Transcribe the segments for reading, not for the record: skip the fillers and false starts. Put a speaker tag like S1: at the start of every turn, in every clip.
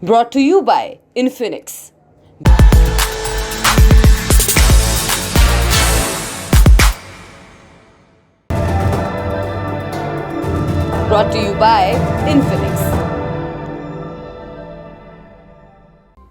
S1: Brought to you by Infinix. Brought to you by Infinix.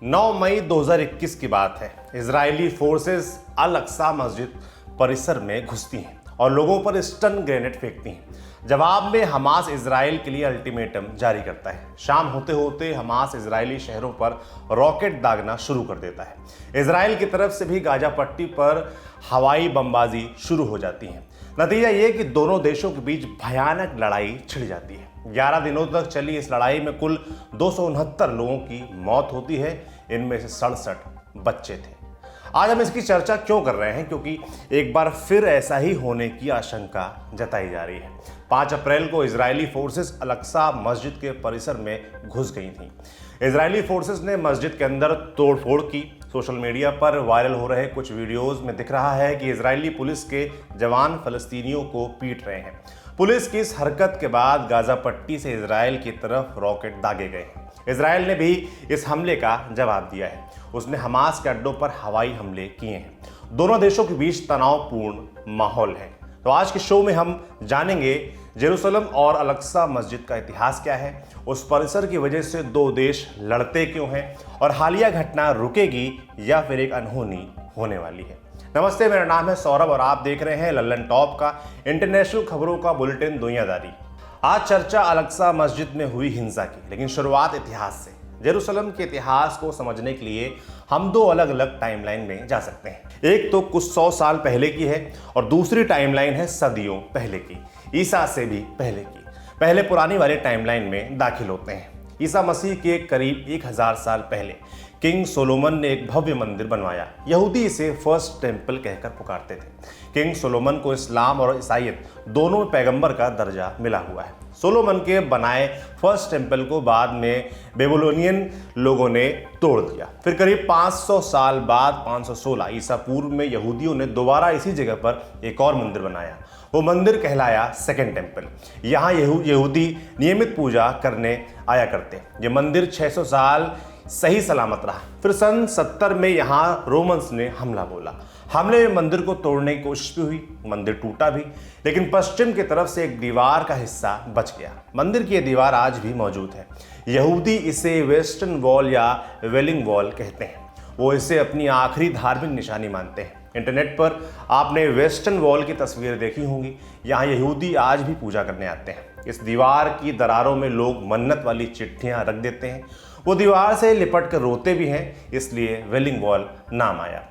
S2: 9 मई 2021 की बात है। Israeli forces अल अक्सा मस्जिद परिसर में घुसती हैं और लोगों पर स्टन ग्रेनेड फेंकती हैं। जवाब में हमास इजराइल के लिए अल्टीमेटम जारी करता है। शाम होते होते हमास इजरायली शहरों पर रॉकेट दागना शुरू कर देता है। इजराइल की तरफ से भी गाजा पट्टी पर हवाई बमबाजी शुरू हो जाती है। नतीजा ये कि दोनों देशों के बीच भयानक लड़ाई छिड़ जाती है। 11 दिनों तक चली इस लड़ाई में कुल 269 लोगों की मौत होती है। इनमें से 67 बच्चे थे। आज हम इसकी चर्चा क्यों कर रहे हैं? क्योंकि एक बार फिर ऐसा ही होने की आशंका जताई जा रही है। 5 अप्रैल को इजरायली फोर्सेस अल अक्सा मस्जिद के परिसर में घुस गई थीं। इजरायली फोर्सेस ने मस्जिद के अंदर तोड़फोड़ की। सोशल मीडिया पर वायरल हो रहे कुछ वीडियोस में दिख रहा है कि इजरायली पुलिस के जवान फलस्तीनियों को पीट रहे हैं। पुलिस की इस हरकत के बाद गाजा पट्टी से इजराइल की तरफ रॉकेट दागे गए। इजराइल ने भी इस हमले का जवाब दिया है। उसने हमास के अड्डों पर हवाई हमले किए हैं। दोनों देशों के बीच तनावपूर्ण माहौल है। तो आज के शो में हम जानेंगे जेरूसलम और अल अक्सा मस्जिद का इतिहास क्या है, उस परिसर की वजह से दो देश लड़ते क्यों हैं और हालिया घटना रुकेगी या फिर एक अनहोनी होने वाली है। नमस्ते, मेरा नाम है सौरभ और आप देख रहे हैं लल्लन टॉप का इंटरनेशनल खबरों का बुलेटिन दुनियादारी। आज चर्चा अल अक्सा मस्जिद में हुई हिंसा की, लेकिन शुरुआत इतिहास से। जेरूसलम के इतिहास को समझने के लिए हम दो अलग अलग टाइमलाइन में जा सकते हैं। एक तो कुछ 100 साल पहले की है और दूसरी टाइमलाइन है सदियों पहले की, ईसा से भी पहले की। पहले पुरानी वाले टाइमलाइन में दाखिल होते हैं। ईसा मसीह के करीब 1000 साल पहले किंग सोलोमन ने एक भव्य मंदिर बनवाया। यहूदी इसे फर्स्ट टेम्पल कहकर पुकारते थे। किंग सोलोमन को इस्लाम और ईसाईयत दोनों में पैगंबर का दर्जा मिला हुआ है। सोलोमन के बनाए फर्स्ट टेम्पल को बाद में बेबीलोनियन लोगों ने तोड़ दिया। फिर करीब 500 साल बाद 516 ईसा पूर्व में यहूदियों ने दोबारा इसी जगह पर एक और मंदिर बनाया। वो मंदिर कहलाया सेकंड टेम्पल। यहाँ यहूदी नियमित पूजा करने आया करते। ये मंदिर 600 साल सही सलामत रहा। फिर सन 70 में यहाँ रोमन्स ने हमला बोला। हमले में मंदिर को तोड़ने की कोशिश भी हुई, मंदिर टूटा भी, लेकिन पश्चिम की तरफ से एक दीवार का हिस्सा बच गया। मंदिर की यह दीवार आज भी मौजूद है। यहूदी इसे वेस्टर्न वॉल या वेलिंग वॉल कहते हैं। वो इसे अपनी आखिरी धार्मिक निशानी मानते हैं। इंटरनेट पर आपने वेस्टर्न वॉल की तस्वीर देखी होंगी। यहाँ यहूदी आज भी पूजा करने आते हैं। इस दीवार की दरारों में लोग मन्नत वाली चिट्ठियाँ रख देते हैं। वो दीवार से लिपट कर रोते भी हैं, इसलिए वेलिंग वॉल नाम आया।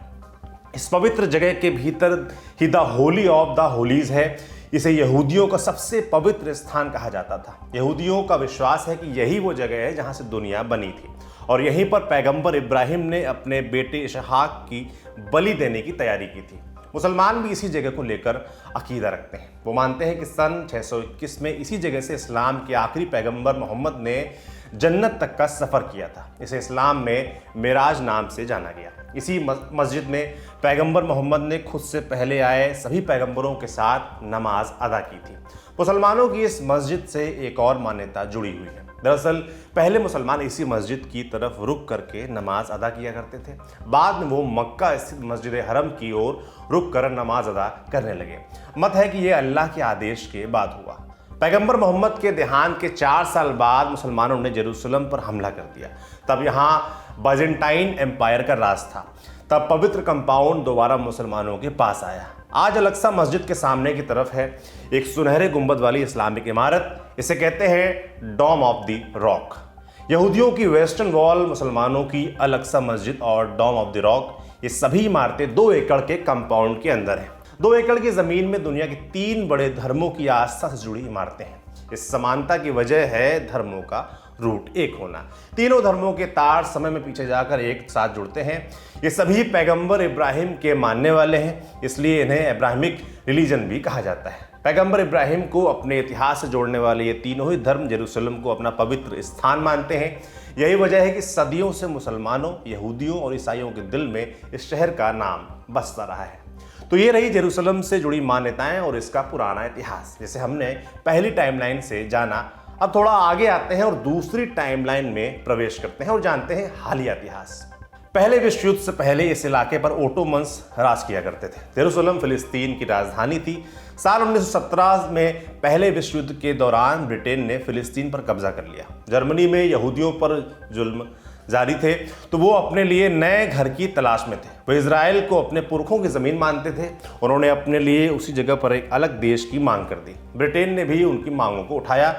S2: इस पवित्र जगह के भीतर ही the holy of the holies है। इसे यहूदियों का सबसे पवित्र स्थान कहा जाता था। यहूदियों का विश्वास है कि यही वो जगह है जहाँ से दुनिया बनी थी और यहीं पर पैगंबर इब्राहिम ने अपने बेटे इसहाक की बलि देने की तैयारी की थी। मुसलमान भी इसी जगह को लेकर अकीदा रखते हैं। वो मानते हैं कि सन 621 में इसी जगह से इस्लाम के आखिरी पैगंबर मोहम्मद ने जन्नत तक का सफ़र किया था। इसे इस्लाम में मेराज नाम से जाना गया। इसी मस्जिद में पैगंबर मोहम्मद ने खुद से पहले आए सभी पैगंबरों के साथ नमाज अदा की थी। मुसलमानों की इस मस्जिद से एक और मान्यता जुड़ी हुई है। दरअसल पहले मुसलमान इसी मस्जिद की तरफ रुक करके नमाज अदा किया करते थे। बाद में वो मक्का स्थित मस्जिद हरम की ओर रुक कर नमाज अदा करने लगे। मत है कि यह अल्लाह के आदेश के बाद हुआ। पैगंबर मोहम्मद के देहांत के 4 साल बाद मुसलमानों ने जेरूसलम पर हमला कर दिया। तब यहाँ बाइजेंटाइन एम्पायर का राज था। तब पवित्र कंपाउंड दोबारा मुसलमानों के पास आया। आज अल अक्सा मस्जिद के सामने की तरफ है एक सुनहरे गुंबद वाली इस्लामिक इमारत। इसे कहते हैं डोम ऑफ द रॉक। यहूदियों की वेस्टर्न वॉल, मुसलमानों की अल अक्सा मस्जिद और डोम ऑफ द रॉक, ये सभी इमारतें 2 एकड़ के कंपाउंड के अंदर हैं। 2 एकड़ की जमीन में दुनिया के 3 बड़े धर्मों की आस्था से जुड़ी इमारतें हैं। इस समानता की वजह है धर्मों का रूट एक होना। तीनों धर्मों के तार समय में पीछे जाकर एक साथ जुड़ते हैं। ये सभी पैगंबर इब्राहिम के मानने वाले हैं, इसलिए इन्हें इब्राहिमिक रिलीजन भी कहा जाता है। पैगंबर इब्राहिम को अपने इतिहास से जोड़ने वाले ये तीनों ही धर्म जेरूसलम को अपना पवित्र स्थान मानते हैं। यही वजह है कि सदियों से मुसलमानों, यहूदियों और ईसाइयों के दिल में इस शहर का नाम बसता रहा है। तो ये रही जेरूसलम से जुड़ी मान्यताएं और इसका पुराना इतिहास, जिसे हमने पहली टाइमलाइन से जाना। अब थोड़ा आगे आते हैं और दूसरी टाइमलाइन में प्रवेश करते हैं और जानते हैं हालिया इतिहास। पहले विश्व युद्ध से पहले इस इलाके पर ओटोमन्स राज किया करते थे। जेरूसलम फिलिस्तीन की राजधानी थी। साल 1917 में पहले विश्व युद्ध के दौरान ब्रिटेन ने फिलिस्तीन पर कब्जा कर लिया। जर्मनी में यहूदियों पर जुल्म जारी थे, तो वो अपने लिए नए घर की तलाश में थे। वो इजराइल को अपने पुरखों की ज़मीन मानते थे। उन्होंने अपने लिए उसी जगह पर एक अलग देश की मांग कर दी। ब्रिटेन ने भी उनकी मांगों को उठाया।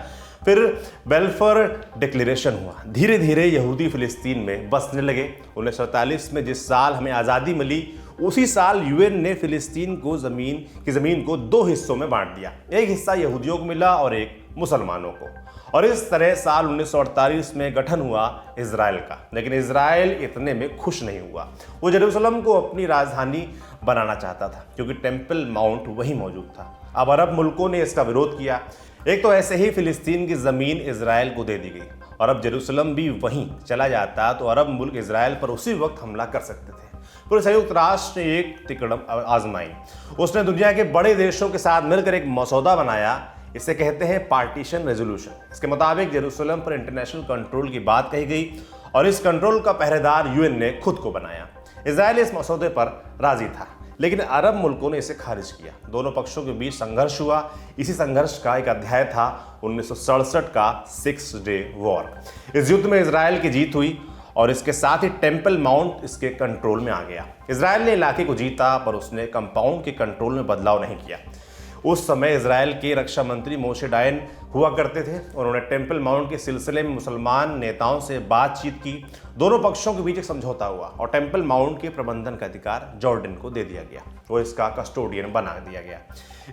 S2: फिर बेल्फोर डिक्लेरेशन हुआ। धीरे धीरे यहूदी फिलिस्तीन में बसने लगे। 1947 में जिस साल हमें आज़ादी मिली, उसी साल यूएन ने फिलिस्तीन को ज़मीन को दो हिस्सों में बांट दिया। एक हिस्सा यहूदियों को मिला और एक मुसलमानों को। और इस तरह साल 1948 में गठन हुआ इजराइल का। लेकिन इजराइल इतने में खुश नहीं हुआ। वो जेरूसलम को अपनी राजधानी बनाना चाहता था, क्योंकि टेम्पल माउंट वहीं मौजूद था। अब अरब मुल्कों ने इसका विरोध किया। एक तो ऐसे ही फिलिस्तीन की ज़मीन इजराइल को दे दी गई, और अब जेरूसलम भी वहीं चला जाता तो अरब मुल्क इजराइल पर उसी वक्त हमला कर सकते थे। फिर संयुक्त राष्ट्र ने एक तिकड़म आजमाई। उसने दुनिया के बड़े देशों के साथ मिलकर एक मसौदा बनाया। इसे कहते हैं पार्टीशन रेजोल्यूशन। इसके मुताबिक जेरूसलम पर इंटरनेशनल कंट्रोल की बात कही गई, और इस कंट्रोल का पहरेदार यूएन ने खुद को बनाया। इजराइल इस मसौदे पर राजी था, लेकिन अरब मुल्कों ने इसे खारिज किया। दोनों पक्षों के बीच संघर्ष हुआ। इसी संघर्ष का एक अध्याय था 1967 का 6 डे वॉर। इस युद्ध में इजराइल की जीत हुई, और इसके साथ ही टेम्पल माउंट इसके कंट्रोल में आ गया। इजराइल ने इलाके को जीता, पर उसने कंपाउंड के कंट्रोल में बदलाव नहीं किया। उस समय इजराइल के रक्षा मंत्री मोशे डायन हुआ करते थे। उन्होंने टेम्पल माउंट के सिलसिले में मुसलमान नेताओं से बातचीत की। दोनों पक्षों के बीच एक समझौता हुआ, और टेम्पल माउंट के प्रबंधन का अधिकार जॉर्डन को दे दिया गया। वो इसका कस्टोडियन बना दिया गया।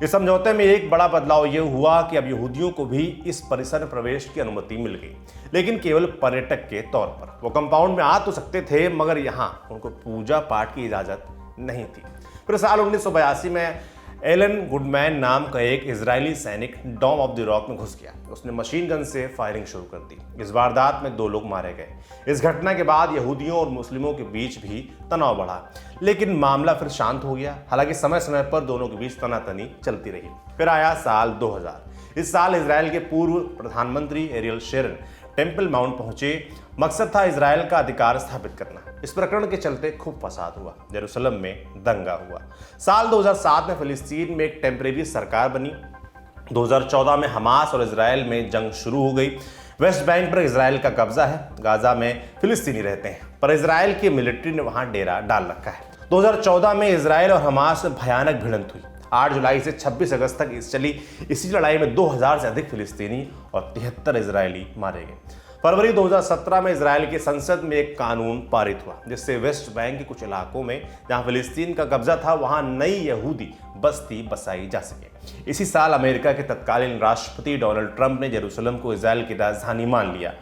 S2: इस समझौते में एक बड़ा बदलाव ये हुआ कि अब यहूदियों को भी इस परिसर में प्रवेश की अनुमति मिल गई, लेकिन केवल पर्यटक के तौर पर। वो कंपाउंड में आ तो सकते थे, मगर यहाँ उनको पूजा पाठ की इजाज़त नहीं थी। फिर साल 1982 में एलन गुडमैन नाम का एक इजरायली सैनिक डॉम ऑफ द रॉक में घुस गया। उसने मशीन गन से फायरिंग शुरू कर दी। इस वारदात में 2 लोग मारे गए। इस घटना के बाद यहूदियों और मुस्लिमों के बीच भी तनाव बढ़ा, लेकिन मामला फिर शांत हो गया। हालांकि समय समय पर दोनों के बीच तनातनी चलती रही। फिर आया साल 2000। इस साल इजराइल के पूर्व प्रधानमंत्री एरियल शेरन टेम्पल माउंट पहुंचे। मकसद था इजराइल का अधिकार स्थापित करना। इस प्रकरण के चलते खूब फसाद हुआ। जेरूसलम में दंगा हुआ। साल 2007 में फिलिस्तीन में एक टेम्परेरी सरकार बनी। 2014 में हमास और इजराइल में जंग शुरू हो गई। वेस्ट बैंक पर इजराइल का कब्जा है। गाजा में फिलिस्तीनी रहते हैं, पर इजराइल की मिलिट्री ने वहां डेरा डाल रखा है। 2014 में इजराइल और हमास में भयानक भिड़ंत हुई। 8 जुलाई से 26 अगस्त तक चली इसी लड़ाई में 2000 से अधिक फिलिस्तीनी और 73 इजरायली मारे गए। फरवरी 2017 में इजराइल की संसद में एक कानून पारित हुआ, जिससे वेस्ट बैंक के कुछ इलाकों में जहां फिलिस्तीन का कब्जा था, वहां नई यहूदी बस्ती बसाई जा सके। इसी साल अमेरिका के तत्कालीन राष्ट्रपति डोनाल्ड ट्रंप ने जेरूसलम को इजराइल की राजधानी मान लिया,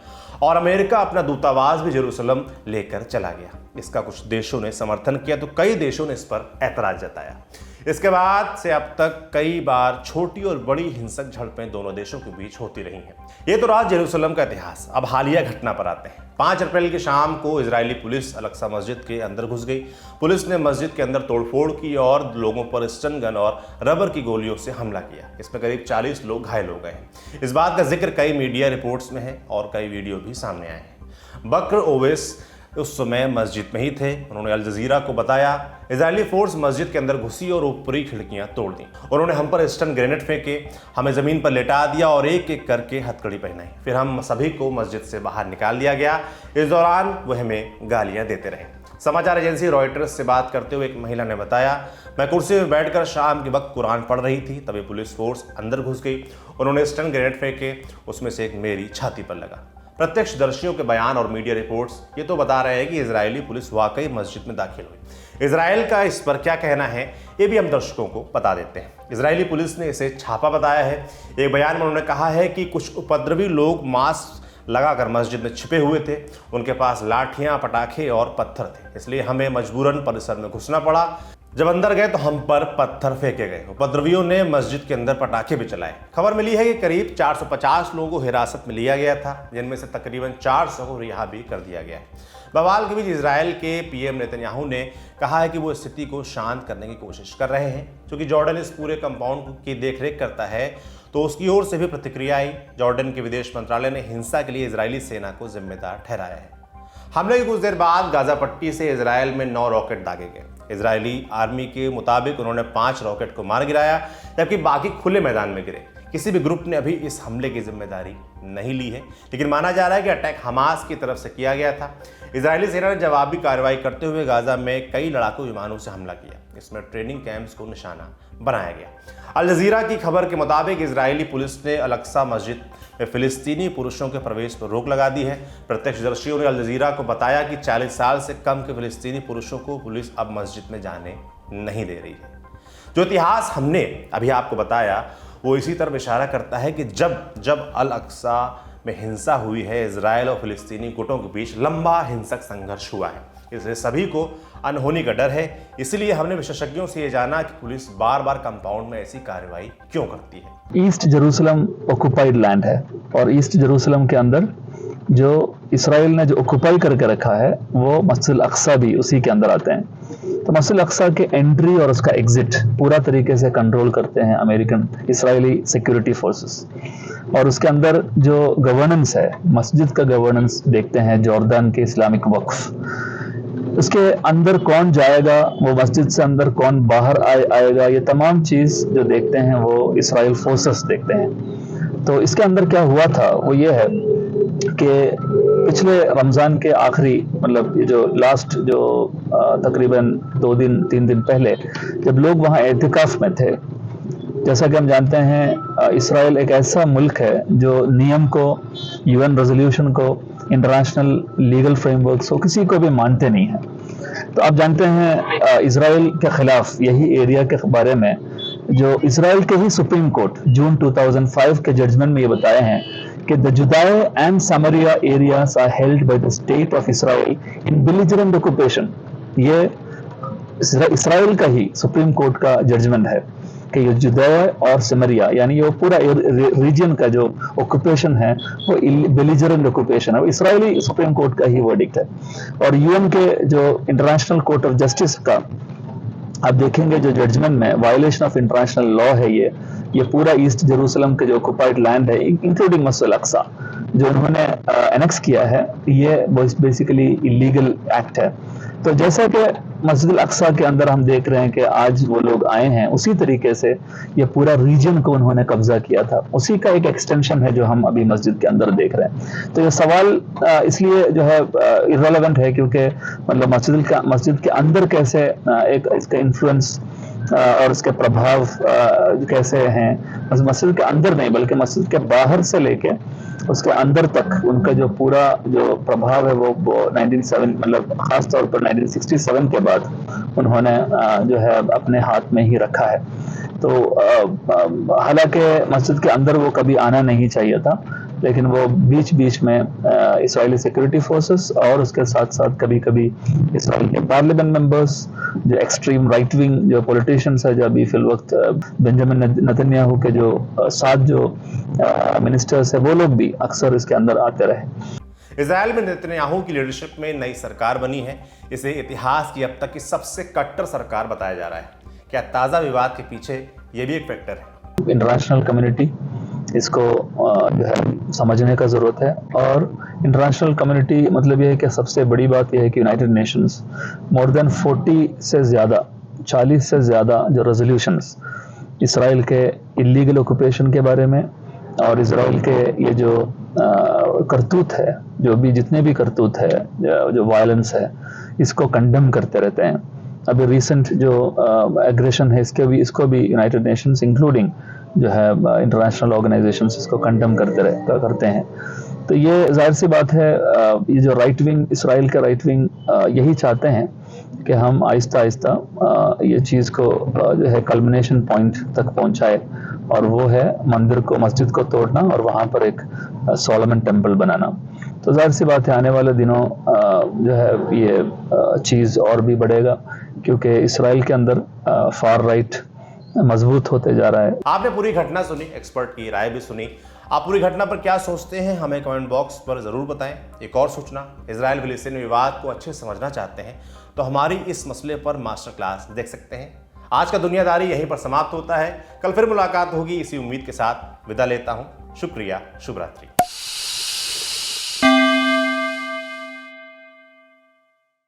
S2: और अमेरिका अपना दूतावास भी जेरूसलम लेकर चला गया। इसका कुछ देशों ने समर्थन किया, तो कई देशों ने इस पर ऐतराज जताया। इसके बाद से अब तक कई बार छोटी और बड़ी हिंसक झड़पें दोनों देशों के बीच होती रही हैं। ये तो रहा जेरूसलम का इतिहास। अब हालिया घटना पर आते हैं। 5 अप्रैल की शाम को इजरायली पुलिस अल-अक्सा मस्जिद के अंदर घुस गई। पुलिस ने मस्जिद के अंदर तोड़फोड़ की और लोगों पर स्टन गन और रबर की गोलियों से हमला किया। इसमें करीब 40 लोग घायल हो गए। इस बात का जिक्र कई मीडिया रिपोर्ट्स में है और कई वीडियो भी सामने आए हैं। बकर ओवेस उस समय मस्जिद में ही थे। उन्होंने अल जजीरा को बताया, इजरायली फोर्स मस्जिद के अंदर घुसी और ऊपरी खिड़कियां तोड़ दी। उन्होंने हम पर स्टन ग्रेनेड फेंके, हमें ज़मीन पर लेटा दिया और एक एक करके हथकड़ी पहनाई। फिर हम सभी को मस्जिद से बाहर निकाल दिया गया। इस दौरान वह हमें गालियां देते रहे। समाचार एजेंसी रॉयटर्स से बात करते हुए एक महिला ने बताया, मैं कुर्सी में बैठकर शाम के वक्त कुरान पढ़ रही थी, तभी पुलिस फोर्स अंदर घुस गई। उन्होंने स्टन ग्रेनेड फेंके, उसमें से एक मेरी छाती पर लगा। प्रत्यक्षदर्शियों के बयान और मीडिया रिपोर्ट्स ये तो बता रहे हैं कि इजरायली पुलिस वाकई मस्जिद में दाखिल हुई। इजराइल का इस पर क्या कहना है, ये भी हम दर्शकों को बता देते हैं। इजरायली पुलिस ने इसे छापा बताया है। एक बयान में उन्होंने कहा है कि कुछ उपद्रवी लोग मास्क लगाकर मस्जिद में छिपे हुए थे। उनके पास लाठियां, पटाखे और पत्थर थे, इसलिए हमें मजबूरन परिसर में घुसना पड़ा। जब अंदर गए तो हम पर पत्थर फेंके गए। उपद्रवियों ने मस्जिद के अंदर पटाखे भी चलाए। खबर मिली है कि करीब 450 लोगों को हिरासत में लिया गया था, जिनमें से तकरीबन 400 को रिहा भी कर दिया गया है। बवाल के बीच इजराइल के पीएम नेतन्याहू ने कहा है कि वो स्थिति को शांत करने की कोशिश कर रहे हैं। क्योंकि जॉर्डन इस पूरे कंपाउंड की देखरेख करता है, तो उसकी ओर से भी प्रतिक्रिया आई। जॉर्डन के विदेश मंत्रालय ने हिंसा के लिए इजरायली सेना को जिम्मेदार ठहराया है। हमले के कुछ देर बाद गाजा पट्टी से इजराइल में 9 रॉकेट दागे गए। इजरायली आर्मी के मुताबिक उन्होंने 5 रॉकेट को मार गिराया, जबकि बाकी खुले मैदान में गिरे। किसी भी ग्रुप ने अभी इस हमले की जिम्मेदारी नहीं ली है, लेकिन माना जा रहा है कि अटैक हमास की तरफ से किया गया था। इजरायली सेना ने जवाबी कार्रवाई करते हुए गाजा में कई लड़ाकू विमानों से हमला किया। इसमें ट्रेनिंग कैंप्स को निशाना बनाया गया। अल जजीरा की खबर के मुताबिक इजरायली पुलिस ने अल अक्सा मस्जिद में फिलिस्तीनी पुरुषों के प्रवेश पर रोक लगा दी है। प्रत्यक्षदर्शियों ने अल जजीरा को बताया कि 40 साल से कम के फिलिस्तीनी पुरुषों को पुलिस अब मस्जिद में जाने नहीं दे रही है। जो इतिहास हमने अभी आपको बताया वो इसी तरफ इशारा करता है कि जब अल अक्सा में हिंसा हुई है, इजरायल और फिलिस्तीनी गुटों के बीच लंबा हिंसक संघर्ष हुआ है। इसलिए सभी को अनहोनी का डर है। इसलिए हमने विशेषज्ञों से ये जाना कि पुलिस बार बार कंपाउंड में ऐसी कार्रवाई क्यों करती है।
S3: ईस्ट जेरूसलम ऑक्युपाइड लैंड है और ईस्ट जेरूसलम के अंदर जो इसराइल ने जो ऑक्युपाई करके रखा है वो मस्जिद अक्सा भी उसी के अंदर आते हैं। तो मस्जिद अक्सा के एंट्री और उसका एग्जिट पूरा तरीके से कंट्रोल करते हैं अमेरिकन इसराइली सिक्योरिटी फोर्सेस। और उसके अंदर जो गवर्नेंस है, मस्जिद का गवर्नेंस देखते हैं जॉर्डन के इस्लामिक वक्फ। उसके अंदर कौन जाएगा, वो मस्जिद से अंदर कौन बाहर आएगा, ये तमाम चीज़ जो देखते हैं वो इसराइल फोर्सेस देखते हैं। तो इसके अंदर क्या हुआ था वो ये है कि पिछले रमज़ान के आखिरी मतलब ये जो लास्ट जो तकरीबन 2-3 दिन पहले जब लोग वहाँ एतिकाफ में थे, जैसा कि हम जानते हैं इसराइल एक ऐसा मुल्क है जो नियम को, यूएन रेजोल्यूशन को, इंटरनेशनल लीगल फ्रेमवर्क्स को किसी को भी मानते नहीं है। तो आप जानते हैं इसराइल के खिलाफ यही एरिया के बारे में जो इसराइल के ही सुप्रीम कोर्ट जून 2005 के जजमेंट में ये बताए हैं कि the Judea and Samaria areas are held by the state of Israel in belligerent occupation. ये इसराइल का ही सुप्रीम कोर्ट का जजमेंट है कि ये जुदाया और समरिया यानी ये पूरा रीजन का जो ऑक्यूपेशन है वो बेलिजरेंट ऑक्यूपेशन है। वो इसराइली सुप्रीम कोर्ट का ही वर्डिक्ट है। और यूएन के जो इंटरनेशनल कोर्ट ऑफ जस्टिस का आप देखेंगे जो जजमेंट में वायलेशन ऑफ इंटरनेशनल लॉ है ये पूरा ईस्ट जेरूसलम के जो ऑक्युपाइड लैंड है इंक्लूडिंग मस्जिद अक्सा जो उन्होंने एनेक्स किया है, ये बेसिकली इलीगल एक्ट है। तो जैसा कि मस्जिद अक्सा के अंदर हम देख रहे हैं कि आज वो लोग आए हैं, उसी तरीके से ये पूरा रीजन को उन्होंने कब्जा किया था, उसी का एक एक्सटेंशन है जो हम अभी मस्जिद के अंदर देख रहे हैं। तो ये सवाल इसलिए जो है इररेलेवेंट है क्योंकि मतलब मस्जिद के अंदर कैसे एक इसका इन्फ्लुएंस और इसके प्रभाव कैसे हैं, मस्जिद के अंदर नहीं बल्कि मस्जिद के बाहर से लेके उसके अंदर तक उनका जो पूरा जो प्रभाव है वो 1907 मतलब खास तौर पर 1967 के बाद उन्होंने जो है अपने हाथ में ही रखा है। तो हालांकि मस्जिद के अंदर वो कभी आना नहीं चाहिए था, लेकिन वो बीच बीच में इसराइली सिक्योरिटी फोर्सेस और उसके साथ साथ कभी कभी इसराइल के पार्लियामेंट मेंबर्स, जो एक्सट्रीम राइट विंग जो पॉलिटिशियंस है, जो अभी फिल वक्त बेंजामिन नेतन्याहू के जो 7 जो मिनिस्टर्स है, वो लोग भी अक्सर इसके अंदर आते रहे।
S2: इजराइल में नेतन्याहू की लीडरशिप में नई सरकार बनी है। इसे इतिहास की अब तक की सबसे कट्टर सरकार बताया जा रहा है। क्या ताज़ा विवाद के पीछे ये भी एक फैक्टर है?
S3: इंटरनेशनल कम्युनिटी इसको जो है समझने का ज़रूरत है। और इंटरनेशनल कम्युनिटी मतलब ये है कि सबसे बड़ी बात यह है कि यूनाइटेड नेशंस मोर देन 40 से ज़्यादा जो रेजोल्यूशंस इसराइल के इलीगल ऑक्यूपेशन के बारे में और इसराइल के ये जो करतूत है, जो भी जितने भी करतूत है, जो वायलेंस है, इसको कंडेम करते रहते हैं। अभी रिसेंट जो एग्रेशन है इसको भी यूनाइटेड नेशंस इंक्लूडिंग जो है इंटरनेशनल ऑर्गेनाइजेशंस इसको कंडेम करते हैं। तो ये जाहिर सी बात है, ये जो राइट विंग इसराइल का राइट विंग यही चाहते हैं कि हम आहिस्ता आहिस्ता ये चीज़ को जो है कल्मिनेशन पॉइंट तक पहुंचाए, और वो है मस्जिद को तोड़ना और वहाँ पर एक सोलोमन टेम्पल बनाना। तो जाहिर सी बात है आने वाले दिनों जो है ये चीज़ और भी बढ़ेगा, क्योंकि इसराइल के अंदर फार राइट मजबूत होते जा रहा है।
S2: आपने पूरी घटना सुनी, एक्सपर्ट की राय भी सुनी। आप पूरी घटना पर क्या सोचते हैं हमें कमेंट बॉक्स पर ज़रूर बताएं। एक और सूचना, इजराइल फिलिस्तीन विवाद को अच्छे से समझना चाहते हैं तो हमारी इस मसले पर मास्टर क्लास देख सकते हैं। आज का दुनियादारी यहीं पर समाप्त होता है। कल फिर मुलाकात होगी इसी उम्मीद के साथ। विदा लेता हूं। शुक्रिया। शुभ रात्रि।